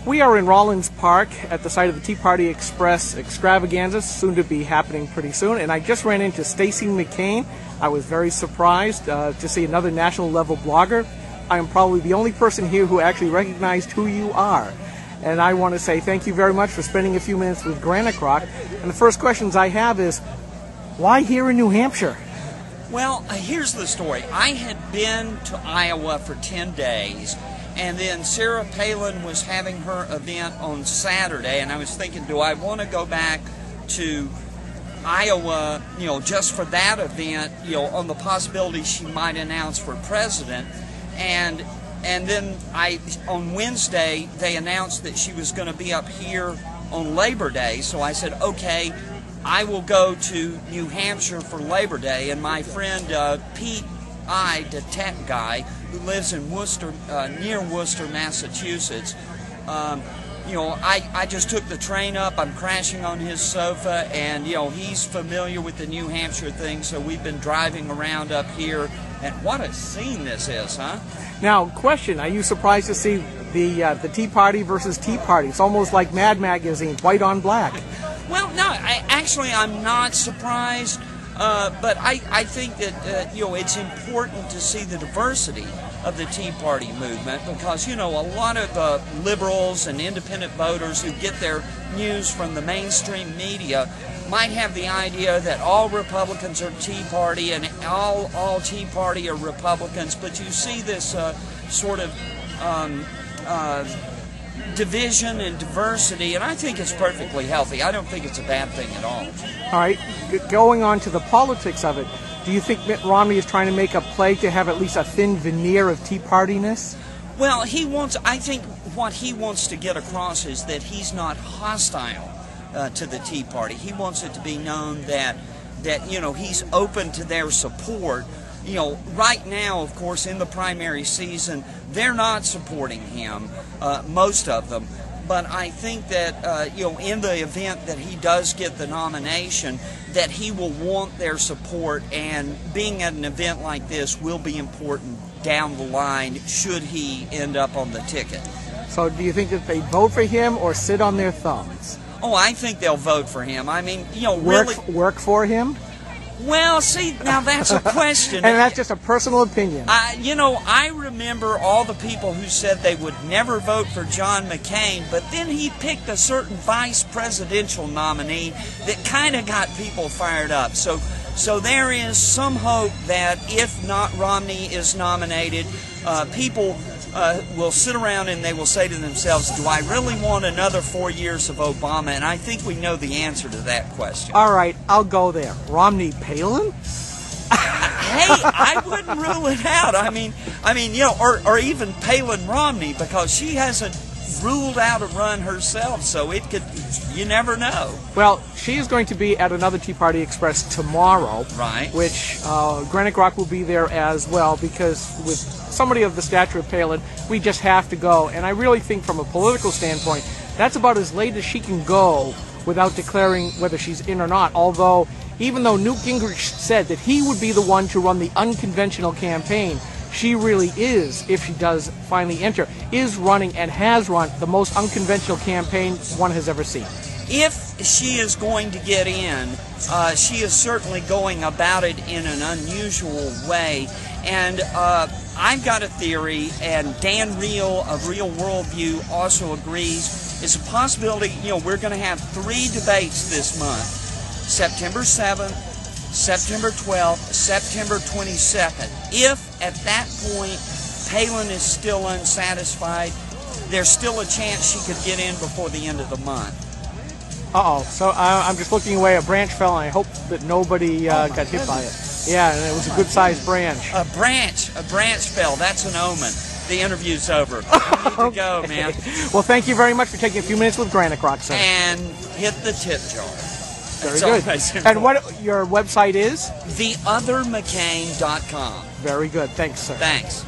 We are in Rollins Park at the site of the Tea Party Express extravaganza, soon to be happening pretty soon, and I just ran into Stacy McCain. I was very surprised to see another national level blogger. I am probably the only person here who actually recognized who you are. And I want to say thank you very much for spending a few minutes with GrokTV. And the first questions I have is, why here in New Hampshire? Well, here's the story. I had been to Iowa for 10 days, and then Sarah Palin was having her event on Saturday, and I was thinking, do I want to go back to Iowa, just for that event, on the possibility she might announce for president. And then on Wednesday, they announced that she was going to be up here on Labor Day, so I said, okay, I will go to New Hampshire for Labor Day, and my friend Pete, the tech guy, who lives in Worcester, near Worcester, Massachusetts, I just took the train up. I'm crashing on his sofa, and he's familiar with the New Hampshire thing, so we've been driving around up here, and what a scene this is, huh? Now, question, are you surprised to see the Tea Party versus Tea Party? It's almost like Mad Magazine, white on black. Well, no, I'm not surprised, but I think that, it's important to see the diversity of the Tea Party movement because, a lot of liberals and independent voters who get their news from the mainstream media might have the idea that all Republicans are Tea Party and all Tea Party are Republicans, but you see this sort of division and diversity, and I think it's perfectly healthy. I don't think it's a bad thing at all. All right, going on to the politics of it, do you think Mitt Romney is trying to make a play to have at least a thin veneer of Tea Party-ness? Well, I think what he wants to get across is that he's not hostile to the Tea Party. He wants it to be known that he's open to their support. Right now, of course, in the primary season, they're not supporting him, most of them. But I think that, in the event that he does get the nomination, that he will want their support, and being at an event like this will be important down the line should he end up on the ticket. So do you think that they vote for him or sit on their thumbs? Oh, I think they'll vote for him. I mean, Work for him? Well, see, now that's a question. And that's just a personal opinion. I remember all the people who said they would never vote for John McCain, but then he picked a certain vice presidential nominee that kind of got people fired up. So there is some hope that if not Romney is nominated, people will sit around and they will say to themselves, do I really want another 4 years of Obama? And I think we know the answer to that question. All right, I'll go there. Romney Palin? Hey, I wouldn't rule it out. I mean, or even Palin Romney, because she hasn't ruled out a run herself, so you never know. Well, she is going to be at another Tea Party Express tomorrow, right? Which GrokTV will be there as well, because with somebody of the stature of Palin, we just have to go. And I really think from a political standpoint, that's about as late as she can go without declaring whether she's in or not. Although, even though Newt Gingrich said that he would be the one to run the unconventional campaign, she really is, if she does finally enter, is running and has run the most unconventional campaign one has ever seen. If she is going to get in, she is certainly going about it in an unusual way. And I've got a theory, and Dan Reel of Real Worldview also agrees. It's a possibility, we're going to have 3 debates this month. September 7th, September 12th, September 22nd. If at that point Palin is still unsatisfied, there's still a chance she could get in before the end of the month. Uh-oh. So I'm just looking away. A branch fell, and I hope that nobody got hit by it. Yeah, and it was a good-sized branch. A branch fell. That's an omen. The interview's over. I need to go, man. Well, thank you very much for taking a few minutes with GrokTV, sir. And hit the tip jar. Very good. And what your website is? TheOtherMcCain.com. Very good. Thanks, sir. Thanks.